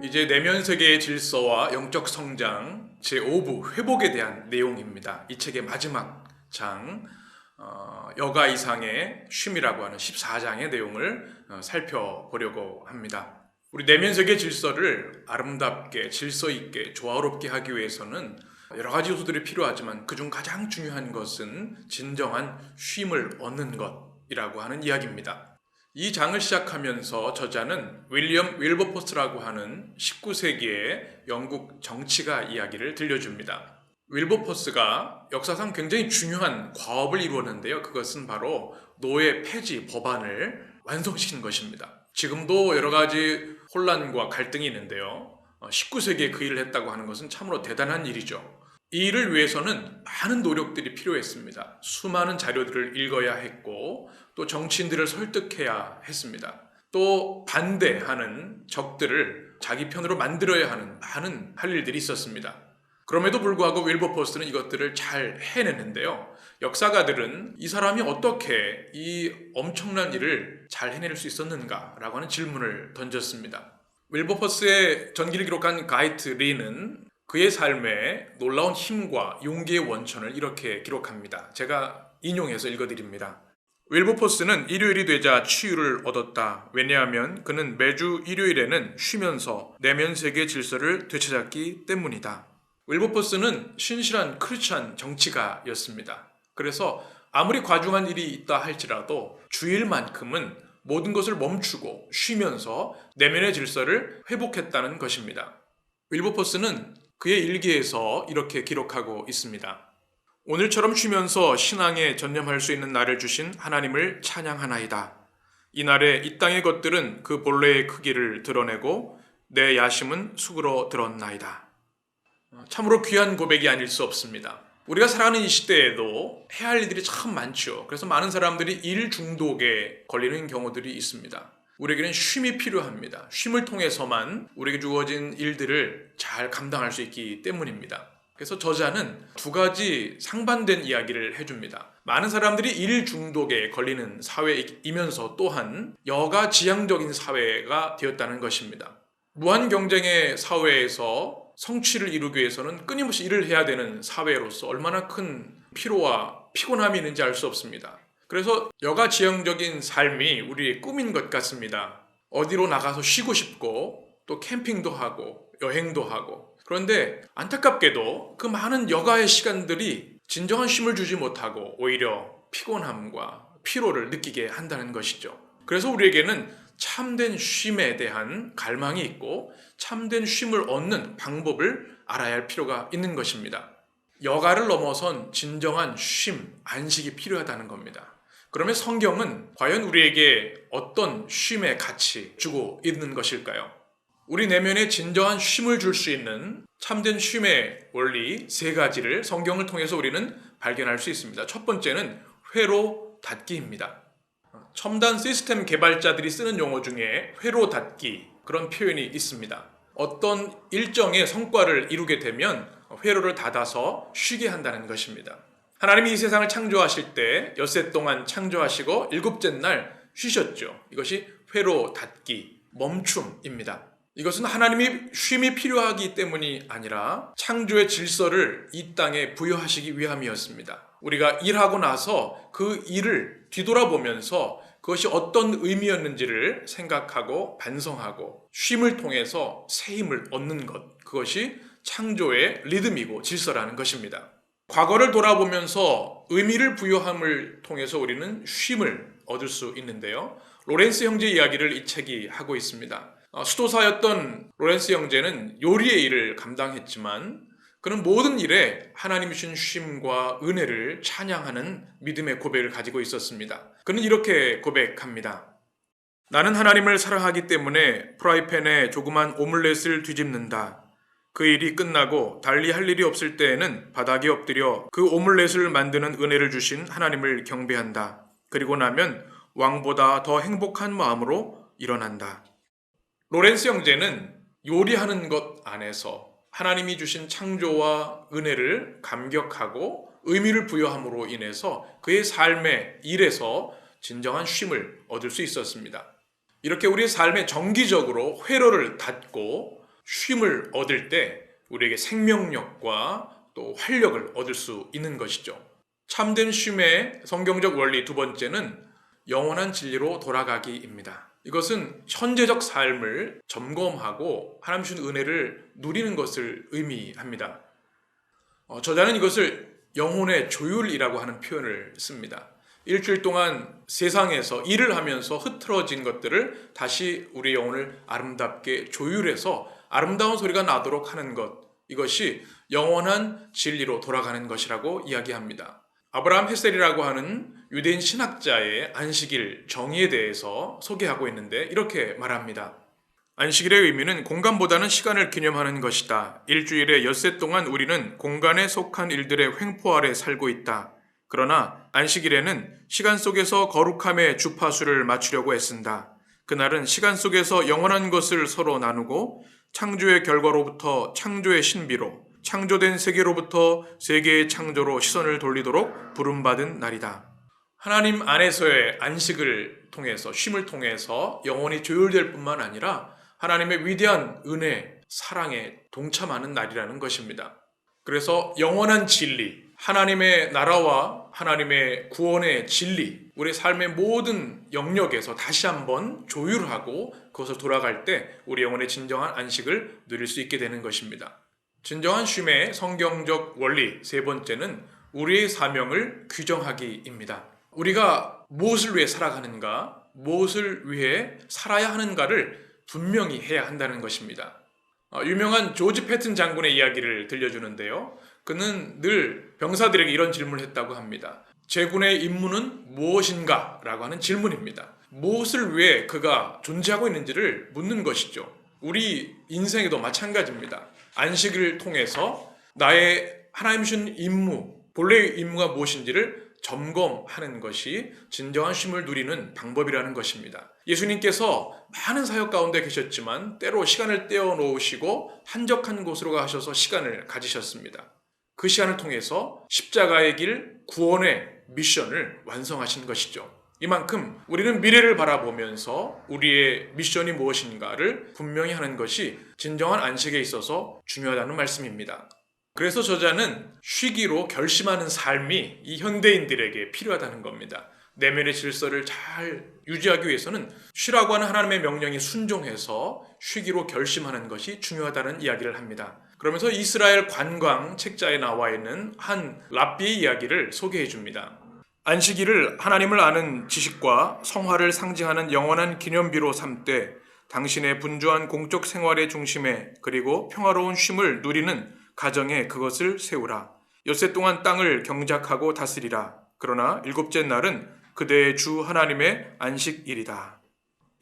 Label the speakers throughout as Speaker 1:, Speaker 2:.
Speaker 1: 이제 내면 세계의 질서와 영적 성장 제5부 회복에 대한 내용입니다. 이 책의 마지막 장 여가 이상의 쉼이라고 하는 14장의 내용을 살펴보려고 합니다. 우리 내면 세계 질서를 아름답게 질서 있게 조화롭게 하기 위해서는 여러 가지 요소들이 필요하지만 그중 가장 중요한 것은 진정한 쉼을 얻는 것이라고 하는 이야기입니다. 이 장을 시작하면서 저자는 윌리엄 윌버포스라고 하는 19세기의 영국 정치가 이야기를 들려줍니다. 윌버포스가 역사상 굉장히 중요한 과업을 이루었는데요. 그것은 바로 노예 폐지 법안을 완성시킨 것입니다. 지금도 여러 가지 혼란과 갈등이 있는데요. 19세기에 그 일을 했다고 하는 것은 참으로 대단한 일이죠. 이 일을 위해서는 많은 노력들이 필요했습니다. 수많은 자료들을 읽어야 했고 또 정치인들을 설득해야 했습니다. 또 반대하는 적들을 자기 편으로 만들어야 하는 많은 할 일들이 있었습니다. 그럼에도 불구하고 윌버포스는 이것들을 잘 해내는데요. 역사가들은 이 사람이 어떻게 이 엄청난 일을 잘 해낼 수 있었는가라고 하는 질문을 던졌습니다. 윌버포스의 전기를 기록한 가이트 리는 그의 삶에 놀라운 힘과 용기의 원천을 이렇게 기록합니다. 제가 인용해서 읽어드립니다. 윌버포스는 일요일이 되자 치유를 얻었다. 왜냐하면 그는 매주 일요일에는 쉬면서 내면 세계 질서를 되찾았기 때문이다. 윌버포스는 신실한 크리스찬 정치가였습니다. 그래서 아무리 과중한 일이 있다 할지라도 주일만큼은 모든 것을 멈추고 쉬면서 내면의 질서를 회복했다는 것입니다. 윌버포스는 그의 일기에서 이렇게 기록하고 있습니다. 오늘처럼 쉬면서 신앙에 전념할 수 있는 날을 주신 하나님을 찬양하나이다. 이날에 이 땅의 것들은 그 본래의 크기를 드러내고 내 야심은 수그러들었나이다. 참으로 귀한 고백이 아닐 수 없습니다. 우리가 살아가는 이 시대에도 해야 할 일들이 참 많죠. 그래서 많은 사람들이 일 중독에 걸리는 경우들이 있습니다. 우리에게는 쉼이 필요합니다. 쉼을 통해서만 우리에게 주어진 일들을 잘 감당할 수 있기 때문입니다. 그래서 저자는 두 가지 상반된 이야기를 해줍니다. 많은 사람들이 일 중독에 걸리는 사회이면서 또한 여가 지향적인 사회가 되었다는 것입니다. 무한 경쟁의 사회에서 성취를 이루기 위해서는 끊임없이 일을 해야 되는 사회로서 얼마나 큰 피로와 피곤함이 있는지 알 수 없습니다. 그래서 여가 지향적인 삶이 우리의 꿈인 것 같습니다. 어디로 나가서 쉬고 싶고 또 캠핑도 하고 여행도 하고, 그런데 안타깝게도 그 많은 여가의 시간들이 진정한 쉼을 주지 못하고 오히려 피곤함과 피로를 느끼게 한다는 것이죠. 그래서 우리에게는 참된 쉼에 대한 갈망이 있고 참된 쉼을 얻는 방법을 알아야 할 필요가 있는 것입니다. 여가를 넘어선 진정한 쉼, 안식이 필요하다는 겁니다. 그러면 성경은 과연 우리에게 어떤 쉼의 가치 주고 있는 것일까요? 우리 내면에 진정한 쉼을 줄 수 있는 참된 쉼의 원리 세 가지를 성경을 통해서 우리는 발견할 수 있습니다. 첫 번째는 회로 닫기입니다. 첨단 시스템 개발자들이 쓰는 용어 중에 회로 닫기, 그런 표현이 있습니다. 어떤 일정의 성과를 이루게 되면 회로를 닫아서 쉬게 한다는 것입니다. 하나님이 이 세상을 창조하실 때 엿새 동안 창조하시고 일곱째 날 쉬셨죠. 이것이 회로 닫기, 멈춤입니다. 이것은 하나님이 쉼이 필요하기 때문이 아니라 창조의 질서를 이 땅에 부여하시기 위함이었습니다. 우리가 일하고 나서 그 일을 뒤돌아보면서 그것이 어떤 의미였는지를 생각하고 반성하고 쉼을 통해서 새 힘을 얻는 것, 그것이 창조의 리듬이고 질서라는 것입니다. 과거를 돌아보면서 의미를 부여함을 통해서 우리는 쉼을 얻을 수 있는데요. 로렌스 형제 이야기를 이 책이 하고 있습니다. 수도사였던 로렌스 형제는 요리의 일을 감당했지만 그는 모든 일에 하나님이 주신 쉼과 은혜를 찬양하는 믿음의 고백을 가지고 있었습니다. 그는 이렇게 고백합니다. 나는 하나님을 사랑하기 때문에 프라이팬에 조그만 오믈렛을 뒤집는다. 그 일이 끝나고 달리 할 일이 없을 때에는 바닥에 엎드려 그 오믈렛을 만드는 은혜를 주신 하나님을 경배한다. 그리고 나면 왕보다 더 행복한 마음으로 일어난다. 로렌스 형제는 요리하는 것 안에서 하나님이 주신 창조와 은혜를 감격하고 의미를 부여함으로 인해서 그의 삶의 일에서 진정한 쉼을 얻을 수 있었습니다. 이렇게 우리의 삶에 정기적으로 회로를 닫고 쉼을 얻을 때 우리에게 생명력과 또 활력을 얻을 수 있는 것이죠. 참된 쉼의 성경적 원리 두 번째는 영원한 진리로 돌아가기입니다. 이것은 현재적 삶을 점검하고 하나님 주신 은혜를 누리는 것을 의미합니다. 저자는 이것을 영혼의 조율이라고 하는 표현을 씁니다. 일주일 동안 세상에서 일을 하면서 흐트러진 것들을 다시 우리 영혼을 아름답게 조율해서 아름다운 소리가 나도록 하는 것, 이것이 영원한 진리로 돌아가는 것이라고 이야기합니다. 아브라함 헤셀이라고 하는 유대인 신학자의 안식일 정의에 대해서 소개하고 있는데 이렇게 말합니다. 안식일의 의미는 공간보다는 시간을 기념하는 것이다. 일주일에 엿새 동안 우리는 공간에 속한 일들의 횡포 아래 살고 있다. 그러나 안식일에는 시간 속에서 거룩함의 주파수를 맞추려고 애쓴다. 그날은 시간 속에서 영원한 것을 서로 나누고 창조의 결과로부터 창조의 신비로, 창조된 세계로부터 세계의 창조로 시선을 돌리도록 부름받은 날이다. 하나님 안에서의 안식을 통해서, 쉼을 통해서 영혼이 조율될 뿐만 아니라 하나님의 위대한 은혜, 사랑에 동참하는 날이라는 것입니다. 그래서 영원한 진리, 하나님의 나라와 하나님의 구원의 진리, 우리 삶의 모든 영역에서 다시 한번 조율하고 그것을 돌아갈 때 우리 영혼의 진정한 안식을 누릴 수 있게 되는 것입니다. 진정한 쉼의 성경적 원리 세 번째는 우리의 사명을 규정하기입니다. 우리가 무엇을 위해 살아가는가, 무엇을 위해 살아야 하는가를 분명히 해야 한다는 것입니다. 유명한 조지 패튼 장군의 이야기를 들려주는데요. 그는 늘 병사들에게 이런 질문을 했다고 합니다. 제군의 임무는 무엇인가? 라고 하는 질문입니다. 무엇을 위해 그가 존재하고 있는지를 묻는 것이죠. 우리 인생에도 마찬가지입니다. 안식을 통해서 나의 하나님 주신 임무, 본래의 임무가 무엇인지를 점검하는 것이 진정한 쉼을 누리는 방법이라는 것입니다. 예수님께서 많은 사역 가운데 계셨지만 때로 시간을 떼어놓으시고 한적한 곳으로 가셔서 시간을 가지셨습니다. 그 시간을 통해서 십자가의 길, 구원의 미션을 완성하신 것이죠. 이만큼 우리는 미래를 바라보면서 우리의 미션이 무엇인가를 분명히 하는 것이 진정한 안식에 있어서 중요하다는 말씀입니다. 그래서 저자는 쉬기로 결심하는 삶이 이 현대인들에게 필요하다는 겁니다. 내면의 질서를 잘 유지하기 위해서는 쉬라고 하는 하나님의 명령에 순종해서 쉬기로 결심하는 것이 중요하다는 이야기를 합니다. 그러면서 이스라엘 관광 책자에 나와 있는 한 랍비의 이야기를 소개해 줍니다. 안식일을 하나님을 아는 지식과 성화를 상징하는 영원한 기념비로 삼되 당신의 분주한 공적 생활의 중심에 그리고 평화로운 쉼을 누리는 가정에 그것을 세우라. 엿새 동안 땅을 경작하고 다스리라. 그러나 일곱째 날은 그대의 주 하나님의 안식일이다.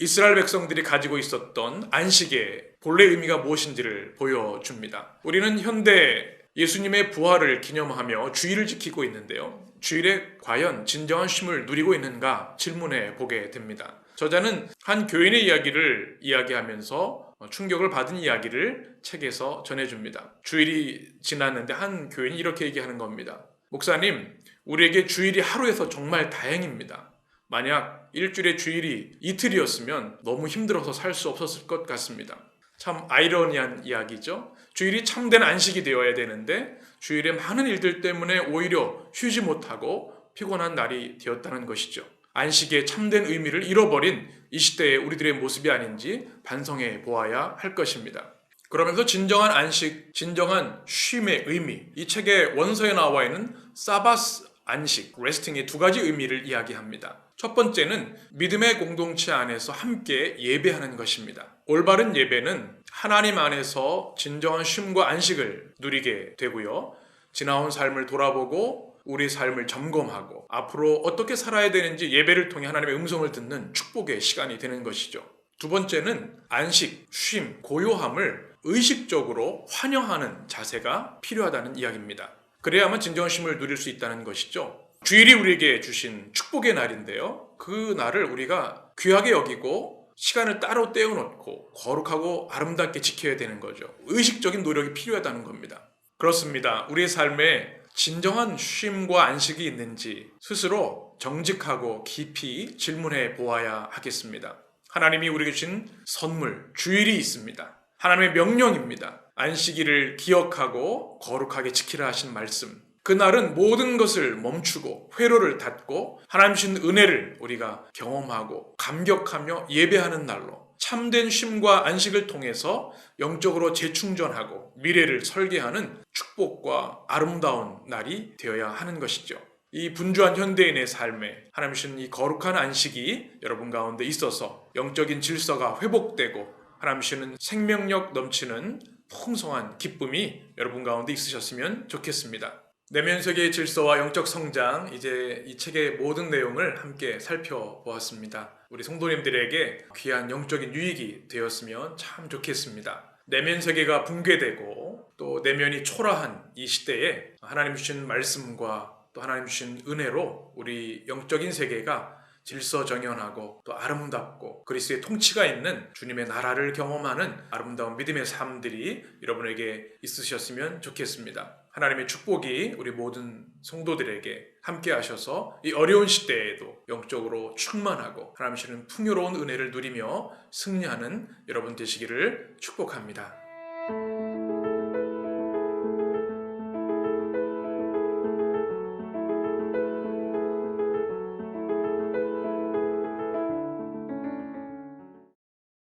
Speaker 1: 이스라엘 백성들이 가지고 있었던 안식의 본래 의미가 무엇인지를 보여줍니다. 우리는 현대 예수님의 부활을 기념하며 주일을 지키고 있는데요. 주일에 과연 진정한 쉼을 누리고 있는가 질문해 보게 됩니다. 저자는 한 교인의 이야기를 이야기하면서 충격을 받은 이야기를 책에서 전해줍니다. 주일이 지났는데 한 교인이 이렇게 얘기하는 겁니다. 목사님, 우리에게 주일이 하루에서 정말 다행입니다. 만약 일주일에 주일이 이틀이었으면 너무 힘들어서 살 수 없었을 것 같습니다. 참 아이러니한 이야기죠. 주일이 참된 안식이 되어야 되는데 주일에 많은 일들 때문에 오히려 쉬지 못하고 피곤한 날이 되었다는 것이죠. 안식의 참된 의미를 잃어버린 이 시대의 우리들의 모습이 아닌지 반성해 보아야 할 것입니다. 그러면서 진정한 안식, 진정한 쉼의 의미, 이 책의 원서에 나와 있는 사바스 안식, 레스팅의 두 가지 의미를 이야기합니다. 첫 번째는 믿음의 공동체 안에서 함께 예배하는 것입니다. 올바른 예배는 하나님 안에서 진정한 쉼과 안식을 누리게 되고요. 지나온 삶을 돌아보고 우리 삶을 점검하고 앞으로 어떻게 살아야 되는지 예배를 통해 하나님의 음성을 듣는 축복의 시간이 되는 것이죠. 두 번째는 안식, 쉼, 고요함을 의식적으로 환영하는 자세가 필요하다는 이야기입니다. 그래야만 진정한 쉼을 누릴 수 있다는 것이죠. 주일이 우리에게 주신 축복의 날인데요. 그 날을 우리가 귀하게 여기고 시간을 따로 떼어놓고 거룩하고 아름답게 지켜야 되는 거죠. 의식적인 노력이 필요하다는 겁니다. 그렇습니다. 우리의 삶에 진정한 쉼과 안식이 있는지 스스로 정직하고 깊이 질문해 보아야 하겠습니다. 하나님이 우리에게 주신 선물, 주일이 있습니다. 하나님의 명령입니다. 안식일을 기억하고 거룩하게 지키라 하신 말씀. 그날은 모든 것을 멈추고 회로를 닫고 하나님 주신 은혜를 우리가 경험하고 감격하며 예배하는 날로 참된 쉼과 안식을 통해서 영적으로 재충전하고 미래를 설계하는 축복과 아름다운 날이 되어야 하는 것이죠. 이 분주한 현대인의 삶에 하나님 주신 이 거룩한 안식이 여러분 가운데 있어서 영적인 질서가 회복되고 하나님 주시는 생명력 넘치는 풍성한 기쁨이 여러분 가운데 있으셨으면 좋겠습니다. 내면 세계의 질서와 영적 성장, 이제 이 책의 모든 내용을 함께 살펴보았습니다. 우리 성도님들에게 귀한 영적인 유익이 되었으면 참 좋겠습니다. 내면 세계가 붕괴되고 또 내면이 초라한 이 시대에 하나님 주신 말씀과 또 하나님 주신 은혜로 우리 영적인 세계가 질서정연하고 또 아름답고 그리스도의 통치가 있는 주님의 나라를 경험하는 아름다운 믿음의 삶들이 여러분에게 있으셨으면 좋겠습니다. 하나님의 축복이 우리 모든 성도들에게 함께 하셔서 이 어려운 시대에도 영적으로 충만하고 하나님 주시는 풍요로운 은혜를 누리며 승리하는 여러분 되시기를 축복합니다.